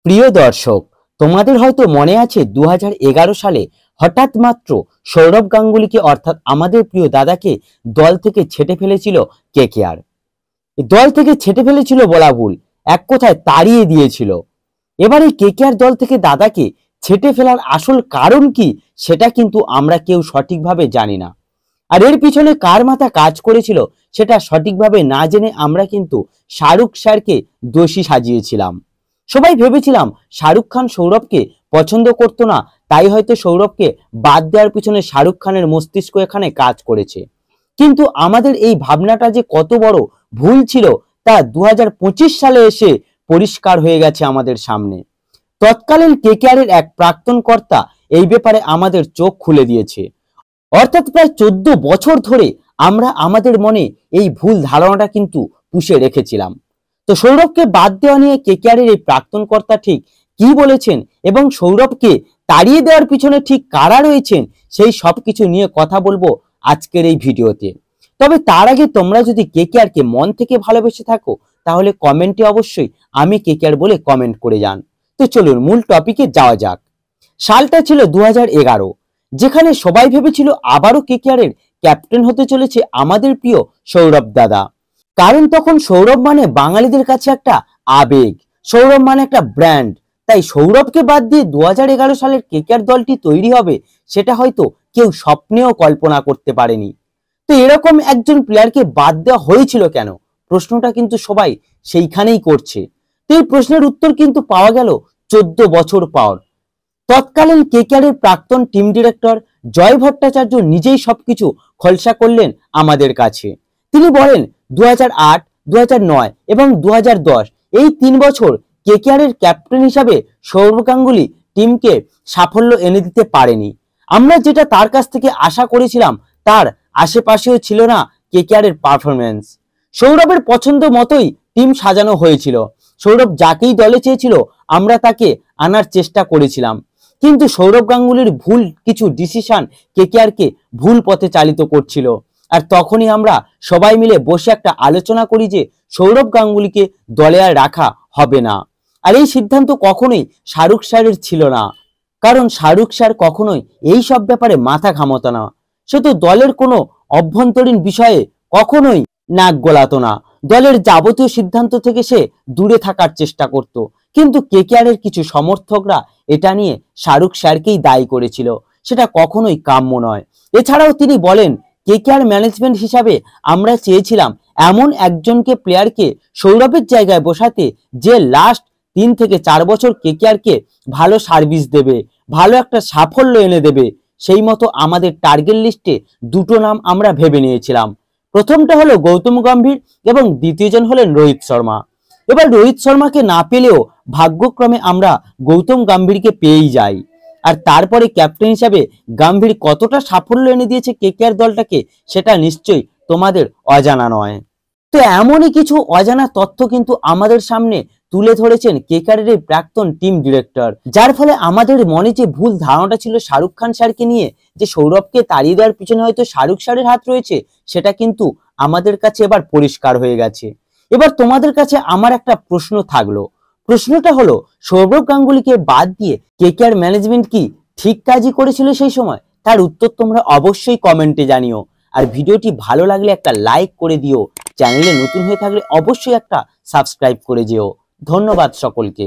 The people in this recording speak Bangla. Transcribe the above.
প্রিয় দর্শক, তোমাদের হয়তো মনে আছে 2011 সালে হঠাৎ মাত্র সৌরভ গাঙ্গুলীকে অর্থাৎ আমাদের প্রিয় দাদাকে দল থেকে ছেঁটে ফেলেছিল কেকেআর। দল থেকে ছেঁটে ফেলেছিল বলা ভুল, এক কথায় তাড়িয়ে দিয়েছিল। এবারে কেকেআর দল থেকে দাদাকে ছেঁটে ফেলার আসল কারণ কি সেটা কিন্তু আমরা কেউ সঠিকভাবে জানি না। আর এর পিছনে কার মাথা কাজ করেছিল সেটা সঠিকভাবে না জেনে আমরা কিন্তু শাহরুখ স্যারকে দোষী সাজিয়েছিলাম। সবাই ভেবেছিলাম শাহরুখ খান সৌরভকে পছন্দ করতো না, তাই হয়তো সৌরভকে বাদ দেওয়ার পিছনে শাহরুখ খানের মস্তিষ্ক এখানে কাজ করেছে। কিন্তু আমাদের এই ভাবনাটা যে কত বড় ভুল ছিল তা 2025 সালে এসে পরিষ্কার হয়ে গেছে আমাদের সামনে। তৎকালীন কেকেআরের এক প্রাক্তন কর্তা এই ব্যাপারে আমাদের চোখ খুলে দিয়েছে। অর্থাৎ প্রায় 14 বছর ধরে আমরা আমাদের মনে এই ভুল ধারণাটা কিন্তু পুষে রেখেছিলাম। তো সৌরভকে বাদ দেওয়া নিয়ে কেকেআরের এই প্রাক্তন কর্তা ঠিক কি বলেছেন এবং সৌরভকে তাড়িয়ে দেওয়ার পিছনে ঠিক কারা রয়েছেন সেই সবকিছু নিয়ে কথা বলবো আজকের এই ভিডিওতে। তবে তার আগে তোমরা যদি কেকেআরকে মন থেকে ভালোবেসে থাকো তাহলে কমেন্টে অবশ্যই আমি কেকেআর বলে কমেন্ট করে যান। তো চলুন মূল টপিকে যাওয়া যাক। সালটা ছিল 2011, যেখানে সবাই ভেবেছিল আবারও কেকেআরের ক্যাপ্টেন হতে চলেছে আমাদের প্রিয় সৌরভ দাদা। কারণ তখন সৌরভ মানে বাঙালিদের কাছে একটা আবেগ, সৌরভ মানে একটা ব্র্যান্ড। তাই সৌরভকে বাদ দিয়ে 2011 সালের কেকেআর দলটি তৈরি হবে সেটা হয়তো কেউ স্বপ্নেও কল্পনা করতে পারেনি। তো এরকম একজন প্লেয়ারকে বাদ দেওয়া হয়েছিল কেন, প্রশ্নটা কিন্তু সবাই সেইখানেই করছে। তো এই প্রশ্নের উত্তর কিন্তু পাওয়া গেল 14 বছর পর। তৎকালীন কেকেআরের প্রাক্তন টিম ডিরেক্টর জয় ভট্টাচার্য নিজেই সবকিছু খোলসা করলেন আমাদের কাছে। তিনি বলেন 2008, 2009 এবং 2010 এই 3 বছর কেকেআরের ক্যাপ্টেন হিসাবে সৌরভ গাঙ্গুলী টিমকে সাফল্য এনে দিতে পারেনি। আমরা যেটা তার কাছ থেকে আশা করেছিলাম তার আশেপাশেও ছিল না কেকেআরের পারফরমেন্স। সৌরভের পছন্দ মতোই টিম সাজানো হয়েছিল। সৌরভ যাকেই দলে চেয়েছিল আমরা তাকে আনার চেষ্টা করেছিলাম, কিন্তু সৌরভ গাঙ্গুলীর ভুল কিছু ডিসিশন কেকেআরকে ভুল পথে চালিত করছিল। আর তখনই আমরা সবাই মিলে বসে একটা আলোচনা করি যে সৌরভ গাঙ্গুলীকে দলে আর রাখা হবে না। আর এই সিদ্ধান্ত কখনোই শাহরুখ স্যারের ছিল না, কারণ শাহরুখ স্যার কখনোই এই সব ব্যাপারে মাথা ঘামাতো না। সে তো দলের কোনো অভ্যন্তরীণ বিষয়ে কখনোই নাক গলাতো না। দলের যাবতীয় সিদ্ধান্ত থেকে সে দূরে থাকার চেষ্টা করত। কিন্তু কেকেআরের কিছু সমর্থকরা এটা নিয়ে শাহরুখ স্যারকেই দায়ী করেছিল, সেটা কখনোই কাম্য নয়। এছাড়াও তিনি বলেন কেকেআর ম্যানেজমেন্ট হিসাবে আমরা চেয়েছিলাম এমন একজনকে প্লেয়ারকে সৌরভের জায়গায় বসাতে যে লাস্ট 3 থেকে 4 বছর কেকেআরকে ভালো সার্ভিস দেবে, ভালো একটা সাফল্য এনে দেবে। সেই মতো আমাদের টার্গেট লিস্টে দুটো নাম আমরা ভেবে নিয়েছিলাম। প্রথমটা হলো গৌতম গম্ভীর এবং দ্বিতীয়জন হলেন রোহিত শর্মা। এবার রোহিত শর্মাকে না পেলেও ভাগ্যক্রমে আমরা গৌতম গম্ভীরকে পেয়েই যাই। আর তারপরে ক্যাপ্টেন হিসাবে গম্ভীর কতটা সাফল্য এনে দিয়েছে কেকেআর দলটাকে সেটা নিশ্চয়ই তোমাদের অজানা নয়। তো এমনই কিছু অজানা তথ্য কিন্তু আমাদের সামনে তুলে ধরেছেন কেকেআরের এই প্রাক্তন টিম ডিরেক্টর, যার ফলে আমাদের মনে যে ভুল ধারণাটা ছিল শাহরুখ খান স্যারকে নিয়ে যে সৌরভকে তাড়িয়ে দেওয়ার পিছনে হয়তো শাহরুখ স্যারের হাত রয়েছে, সেটা কিন্তু আমাদের কাছে এবার পরিষ্কার হয়ে গেছে। এবার তোমাদের কাছে আমার একটা প্রশ্ন থাকলো, প্রশ্নটা হলো সৌরভ গাঙ্গুলীকে বাদ দিয়ে কেকেআর ম্যানেজমেন্ট কি ঠিক কাজই করেছিল সেই সময়? তার উত্তর তোমরা অবশ্যই কমেন্টে জানিও। আর ভিডিওটি ভালো লাগলে একটা লাইক করে দিও, চ্যানেলে নতুন হয়ে থাকলে অবশ্যই একটা সাবস্ক্রাইব করে যেও। ধন্যবাদ সকলকে।